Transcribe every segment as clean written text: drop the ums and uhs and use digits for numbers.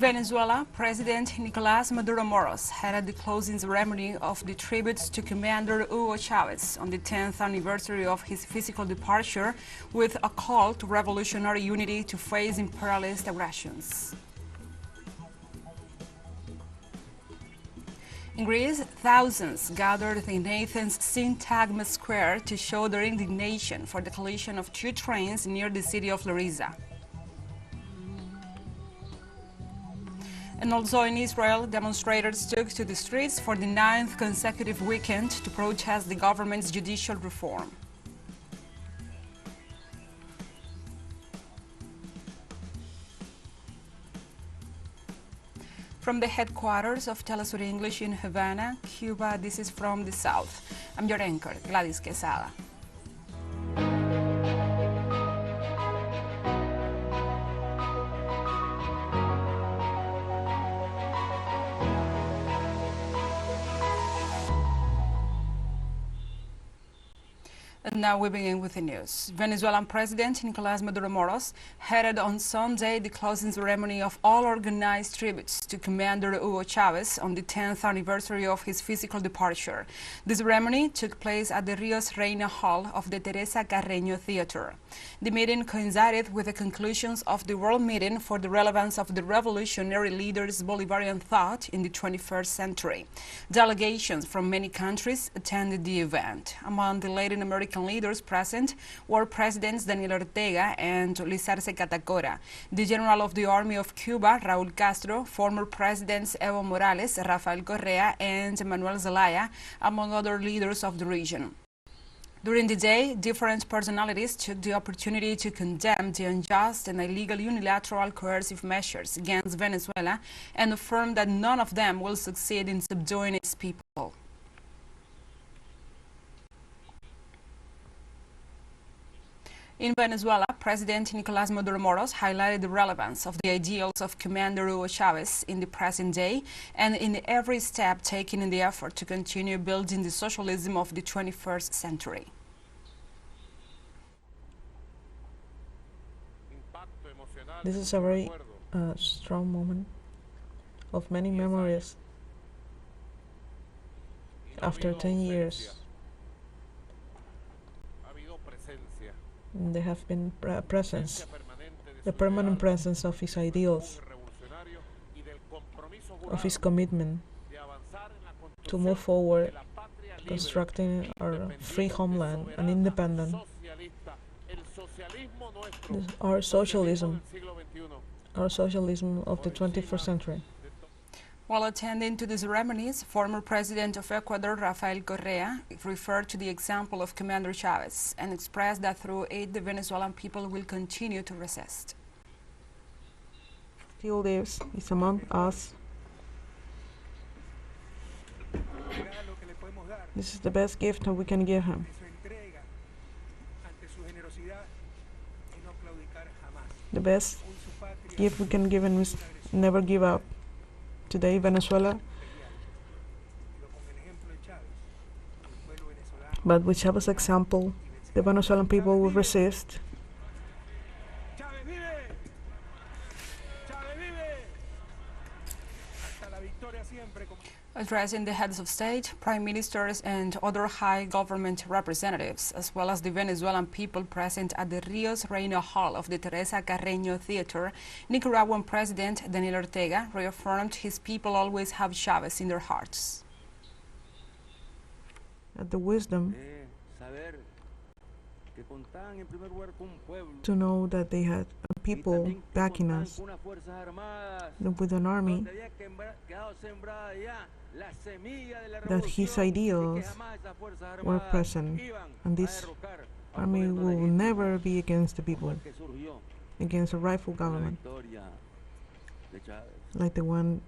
Venezuela, President Nicolás Maduro Moros headed the closing ceremony of the tributes to Commander Hugo Chavez on the 10th anniversary of his physical departure, with a call to revolutionary unity to face imperialist aggressions. In Greece, thousands gathered in Athens' Syntagma Square to show their indignation for the collision of two trains near the city of Larissa. And also in Israel, demonstrators took to the streets for the 9th consecutive weekend to protest the government's judicial reform. From the headquarters of TeleSUR English in Havana, Cuba, this is From the South. I'm your anchor, Gladys Quesada. And now we begin with the news. Venezuelan President Nicolás Maduro Moros headed on Sunday the closing ceremony of all organized tributes to Commander Hugo Chavez on the 10th anniversary of his physical departure. The ceremony took place at the Rios Reina Hall of the Teresa Carreño Theater. The meeting coincided with the conclusions of the World Meeting for the Relevance of the Revolutionary Leaders' Bolivarian Thought in the 21st Century. Delegations from many countries attended the event. Among the Latin American leaders present were Presidents Daniel Ortega and Luis Arce Catacora, the General of the Army of Cuba, Raúl Castro, former Presidents Evo Morales, Rafael Correa, and Manuel Zelaya, among other leaders of the region. During the day, different personalities took the opportunity to condemn the unjust and illegal unilateral coercive measures against Venezuela and affirm that none of them will succeed in subduing its people. In Venezuela, President Nicolás Maduro Moros highlighted the relevance of the ideals of Commander Hugo Chavez in the present day and in every step taken in the effort to continue building the socialism of the 21st century. This is a very strong moment of many memories. After 10 years, there have been presence, the permanent presence of his ideals, of his commitment to move forward, constructing our free homeland and independent, our socialism of the 21st century. While attending to the ceremonies, former President of Ecuador, Rafael Correa, referred to the example of Commander Chavez and expressed that through it, the Venezuelan people will continue to resist. Still lives, is among us. This is the best gift that we can give him. The best gift we can give him is never give up. Today, Venezuela, but with Chavez's example, the Venezuelan people will resist. Addressing the heads of state, prime ministers, and other high government representatives, as well as the Venezuelan people present at the Rios Reina Hall of the Teresa Carreño Theater, Nicaraguan President Daniel Ortega reaffirmed his people always have Chavez in their hearts. The wisdom to know that they had people backing us, with an army, that his ideals were present, and this army will never be against the people, against a rightful government, like the one.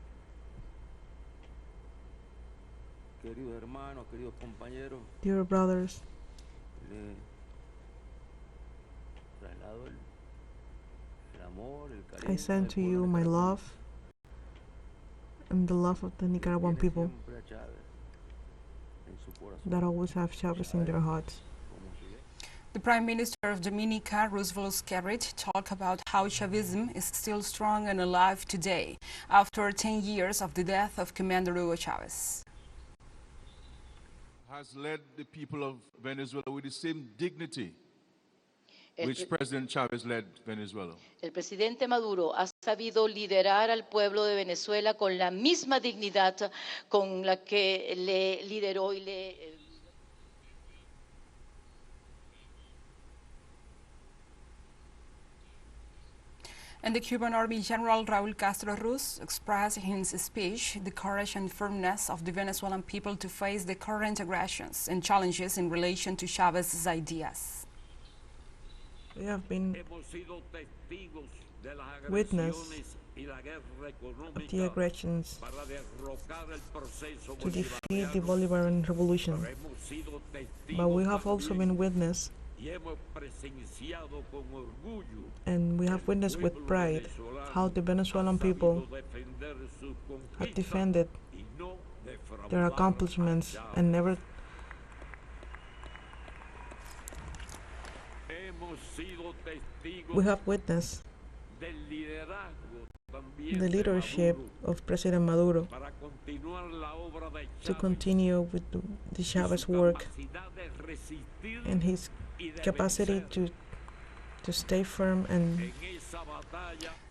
Dear brothers, I send to you my love and the love of the Nicaraguan people that always have Chavez in their hearts. The Prime Minister of Dominica, Roosevelt Skerrit, talked about how Chavism is still strong and alive today, after 10 years of the death of Commander Hugo Chavez. Has led the people of Venezuela with the same dignity which President Chavez led Venezuela. El presidente Maduro ha sabido liderar al pueblo de Venezuela con la misma dignidad con la que le lideró y le And the Cuban Army General Raúl Castro Ruz expressed in his speech the courage and firmness of the Venezuelan people to face the current aggressions and challenges in relation to Chavez's ideas. We have been witness of the aggressions to defeat the Bolivarian revolution, but we have also been witness and we have witnessed with pride how the Venezuelan people have defended their accomplishments and never we have witnessed the leadership of President Maduro to continue with the Chavez work and his capacity to stay firm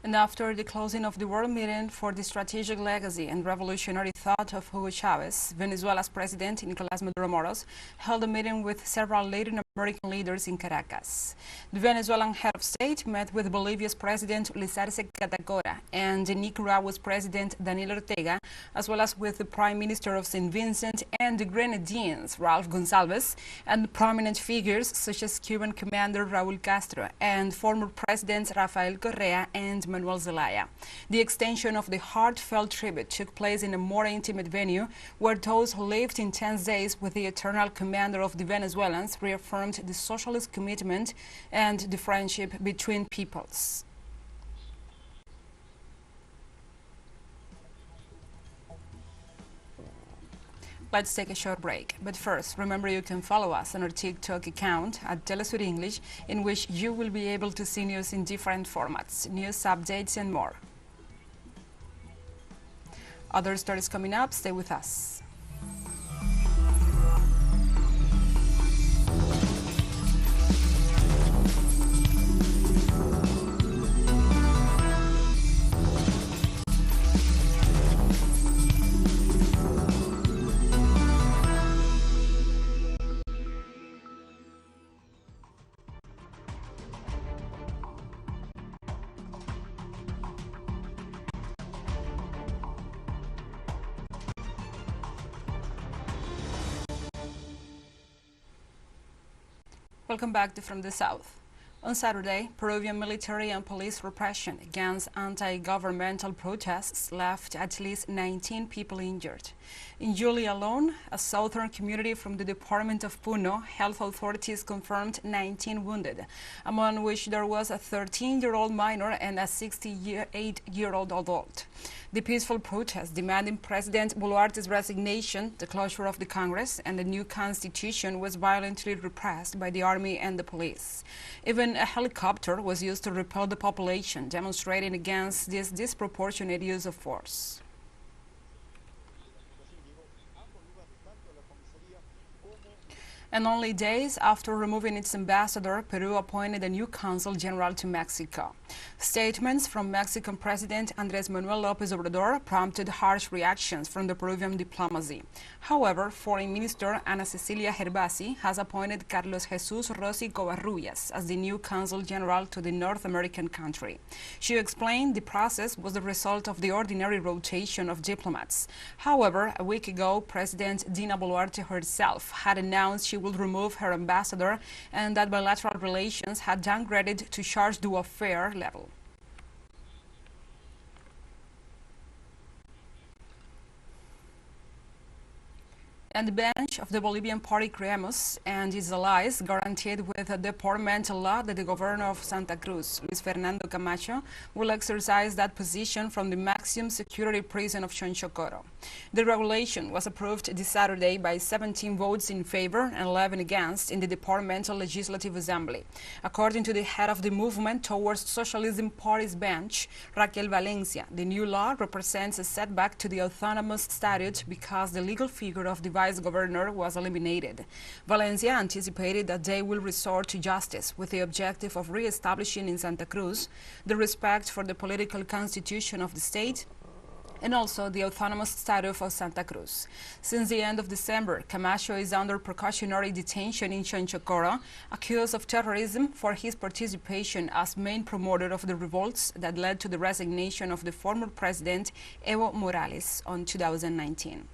And after the closing of the World Meeting for the Strategic Legacy and Revolutionary Thought of Hugo Chavez, Venezuela's President Nicolás Maduro Moros held a meeting with several Latin American leaders in Caracas. The Venezuelan head of state met with Bolivia's President Lizarce Catacora and Nicaragua's President Daniel Ortega, as well as with the Prime Minister of St. Vincent and the Grenadines, Ralph Gonsalves, and prominent figures such as Cuban Commander Raúl Castro and former Presidents Rafael Correa and Manuel Zelaya. The extension of the heartfelt tribute took place in a more intimate venue where those who lived intense days with the eternal commander of the Venezuelans reaffirmed the socialist commitment and the friendship between peoples. Let's take a short break. But first, remember you can follow us on our TikTok account at TeleSUR English, in which you will be able to see news in different formats, news updates and more. Other stories coming up, stay with us. Welcome back to From the South. On Saturday, Peruvian military and police repression against anti-governmental protests left at least 19 people injured. In July alone, a southern community from the department of Puno, health authorities confirmed 19 wounded, among which there was a 13-year-old minor and a 68-year-old adult. The peaceful protest demanding President Boluarte's resignation, the closure of the Congress, and the new constitution was violently repressed by the army and the police. Even a helicopter was used to repel the population, demonstrating against this disproportionate use of force. And only days after removing its ambassador, Peru appointed a new consul general to Mexico. Statements from Mexican President Andrés Manuel López Obrador prompted harsh reactions from the Peruvian diplomacy. However, Foreign Minister Ana Cecilia Gervasi has appointed Carlos Jesús Rossi Covarrubias as the new consul general to the North American country. She explained the process was the result of the ordinary rotation of diplomats. However, a week ago, President Dina Boluarte herself had announced she would remove her ambassador and that bilateral relations had downgraded to charge d'affaires level. And the bench of the Bolivian party Creemos and its allies guaranteed with a departmental law that the governor of Santa Cruz, Luis Fernando Camacho, will exercise that position from the maximum security prison of Chonchocoro. The regulation was approved this Saturday by 17 votes in favor and 11 against in the Departmental Legislative Assembly. According to the head of the Movement Towards Socialism Party's bench, Raquel Valencia, the new law represents a setback to the autonomous statute because the legal figure of the vice governor was eliminated. Valencia anticipated that they will resort to justice with the objective of re-establishing in Santa Cruz the respect for the political constitution of the state and also the autonomous status of Santa Cruz. Since the end of December, Camacho is under precautionary detention in Chanchocoro, accused of terrorism for his participation as main promoter of the revolts that led to the resignation of the former president Evo Morales on 2019.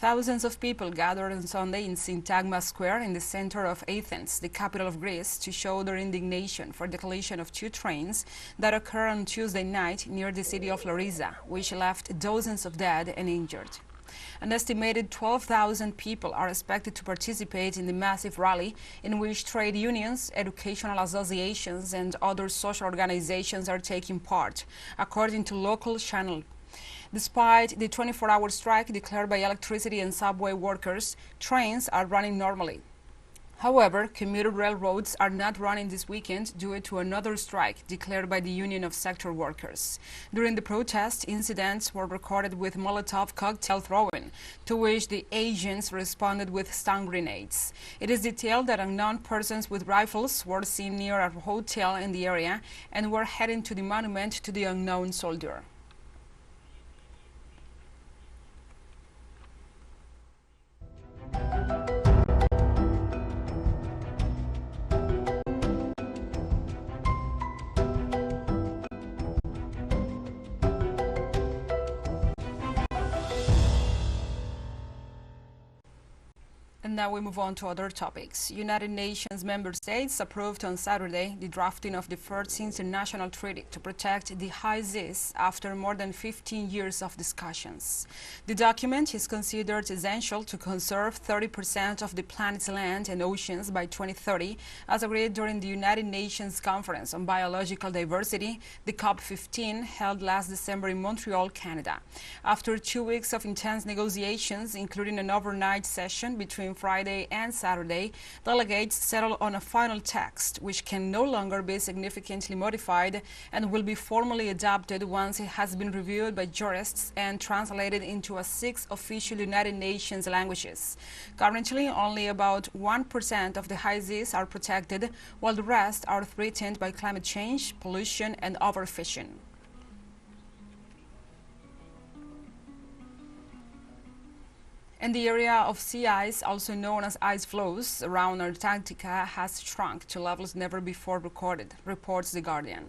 Thousands of people gathered on Sunday in Syntagma Square in the center of Athens, the capital of Greece, to show their indignation for the collision of two trains that occurred on Tuesday night near the city of Larissa, which left dozens of dead and injured. An estimated 12,000 people are expected to participate in the massive rally in which trade unions, educational associations, and other social organizations are taking part, according to local channel. Despite the 24-hour strike declared by electricity and subway workers, trains are running normally. However, commuter railroads are not running this weekend due to another strike declared by the Union of Sector Workers. During the protest, incidents were recorded with Molotov cocktail throwing, to which the agents responded with stun grenades. It is detailed that unknown persons with rifles were seen near a hotel in the area and were heading to the monument to the unknown soldier. And now we move on to other topics. United Nations member states approved on Saturday the drafting of the first international treaty to protect the high seas after more than 15 years of discussions. The document is considered essential to conserve 30% of the planet's land and oceans by 2030, as agreed during the United Nations Conference on Biological Diversity, the COP15, held last December in Montreal, Canada. After 2 weeks of intense negotiations, including an overnight session between Friday and Saturday, delegates settled on a final text, which can no longer be significantly modified and will be formally adopted once it has been reviewed by jurists and translated into 6 official United Nations languages. Currently, only about 1% of the high seas are protected, while the rest are threatened by climate change, pollution, and overfishing. And the area of sea ice, also known as ice floes, around Antarctica has shrunk to levels never before recorded, reports The Guardian.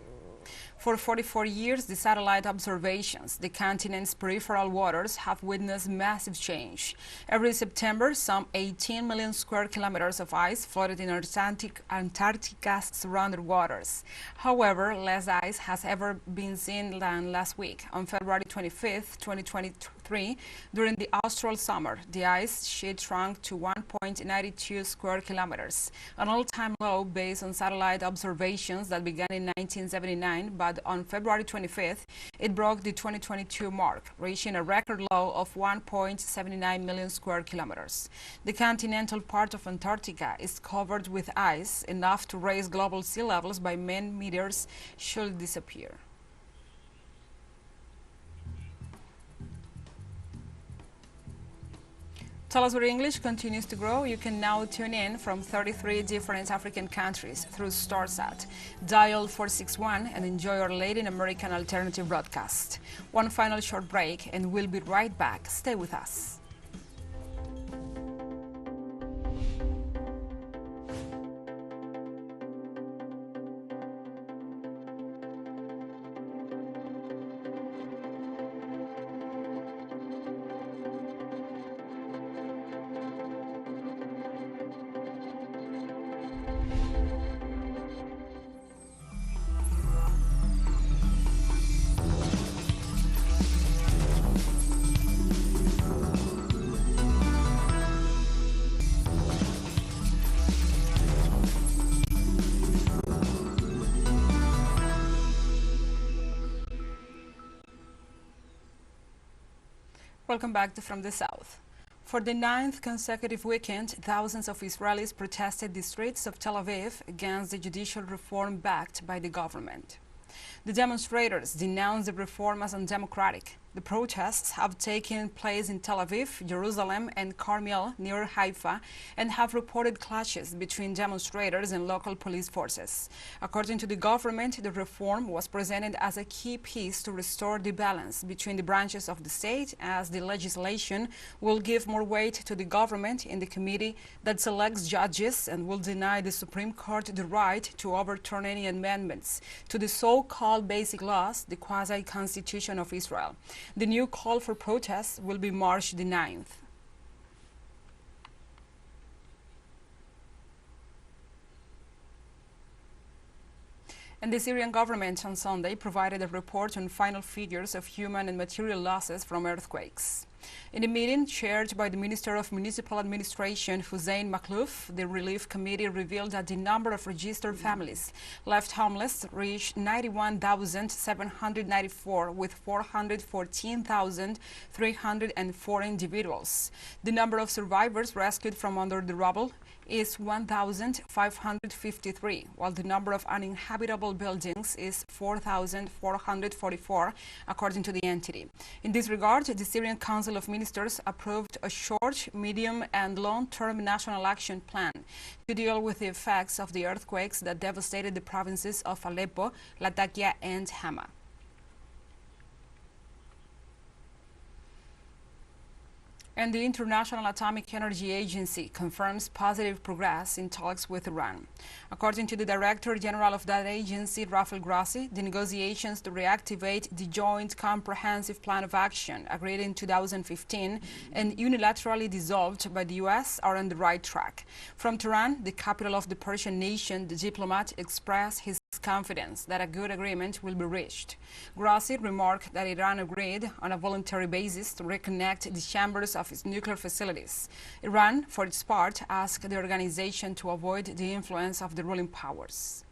For 44 years, the satellite observations, the continent's peripheral waters have witnessed massive change. Every September, some 18 million square kilometers of ice floated in Antarctica's surrounded waters. However, less ice has ever been seen than last week. On February 25, 2023, during the austral summer, the ice sheet shrunk to 1.92 square kilometers, an all-time low based on satellite observations that began in 1979, but on February 25th, it broke the 2022 mark, reaching a record low of 1.79 million square kilometers. The continental part of Antarctica is covered with ice, enough to raise global sea levels by many meters should it disappear. TeleSUR English continues to grow. You can now tune in from 33 different African countries through StarSat. Dial 461 and enjoy our Latin American alternative broadcast. One final short break and we'll be right back. Stay with us. Welcome back to From the South. For the 9th consecutive weekend, thousands of Israelis protested the streets of Tel Aviv against the judicial reform backed by the government. The demonstrators denounced the reform as undemocratic. The protests have taken place in Tel Aviv, Jerusalem, and Carmel near Haifa and have reported clashes between demonstrators and local police forces. According to the government, the reform was presented as a key piece to restore the balance between the branches of the state, as the legislation will give more weight to the government in the committee that selects judges and will deny the Supreme Court the right to overturn any amendments to the so-called basic laws, the quasi-constitution of Israel. The new call for protests will be March the 9th. And the Syrian government on Sunday provided a report on final figures of human and material losses from earthquakes. In a meeting chaired by the Minister of Municipal Administration, Hussein Maklouf, the Relief Committee revealed that the number of registered families left homeless reached 91,794, with 414,304 individuals. The number of survivors rescued from under the rubble is 1,553, while the number of uninhabitable buildings is 4,444, according to the entity. In this regard, the Syrian Council of Ministers approved a short, medium, and long-term national action plan to deal with the effects of the earthquakes that devastated the provinces of Aleppo, Latakia, and Hama. And the International Atomic Energy Agency confirms positive progress in talks with Iran. According to the Director General of that agency, Rafael Grossi, the negotiations to reactivate the Joint Comprehensive Plan of Action agreed in 2015 and unilaterally dissolved by the U.S. are on the right track. From Tehran, the capital of the Persian nation, the diplomat expressed his confidence that a good agreement will be reached. Grossi remarked that Iran agreed on a voluntary basis to reconnect the chambers of its nuclear facilities. Iran, for its part, asked the organization to avoid the influence of the ruling powers.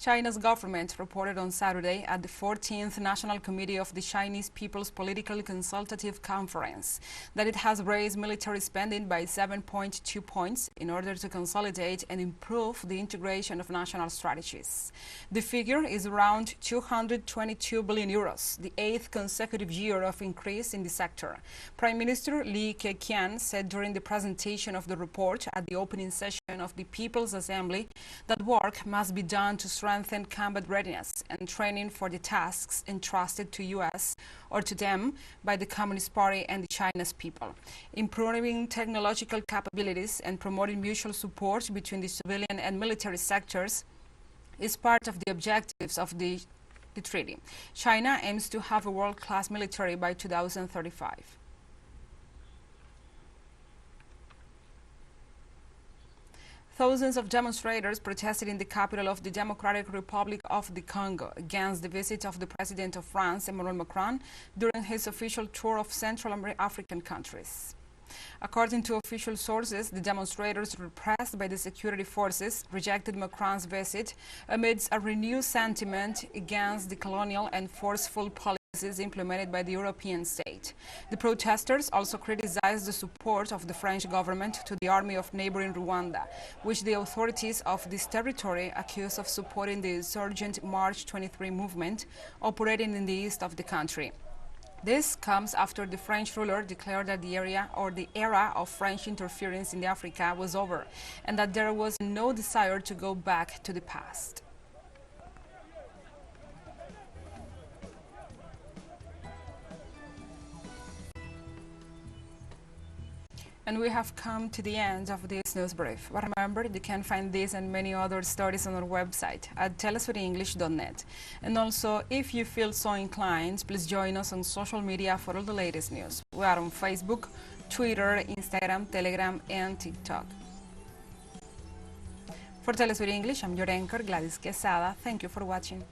China's government reported on Saturday at the 14th National Committee of the Chinese People's Political Consultative Conference that it has raised military spending by 7.2 points in order to consolidate and improve the integration of national strategies. The figure is around 222 billion euros, the 8th consecutive year of increase in the sector. Prime Minister Li Keqiang said during the presentation of the report at the opening session of the People's Assembly that work must be done to strengthen combat readiness and training for the tasks entrusted to U.S. or to them by the Communist Party and China's people. Improving technological capabilities and promoting mutual support between the civilian and military sectors is part of the objectives of the treaty. China aims to have a world-class military by 2035. Thousands of demonstrators protested in the capital of the Democratic Republic of the Congo against the visit of the President of France, Emmanuel Macron, during his official tour of Central African countries. According to official sources, the demonstrators, repressed by the security forces, rejected Macron's visit amidst a renewed sentiment against the colonial and forceful policies implemented by the European state. The protesters also criticized the support of the French government to the army of neighboring Rwanda, which the authorities of this territory accuse of supporting the insurgent March 23 movement operating in the east of the country. This comes after the French ruler declared that the era of French interference in Africa was over and that there was no desire to go back to the past. And we have come to the end of this news brief. But remember, you can find this and many other stories on our website at telesurenglish.net. And also, if you feel so inclined, please join us on social media for all the latest news. We are on Facebook, Twitter, Instagram, Telegram, and TikTok. For TeleSUR English, I'm your anchor, Gladys Quesada. Thank you for watching.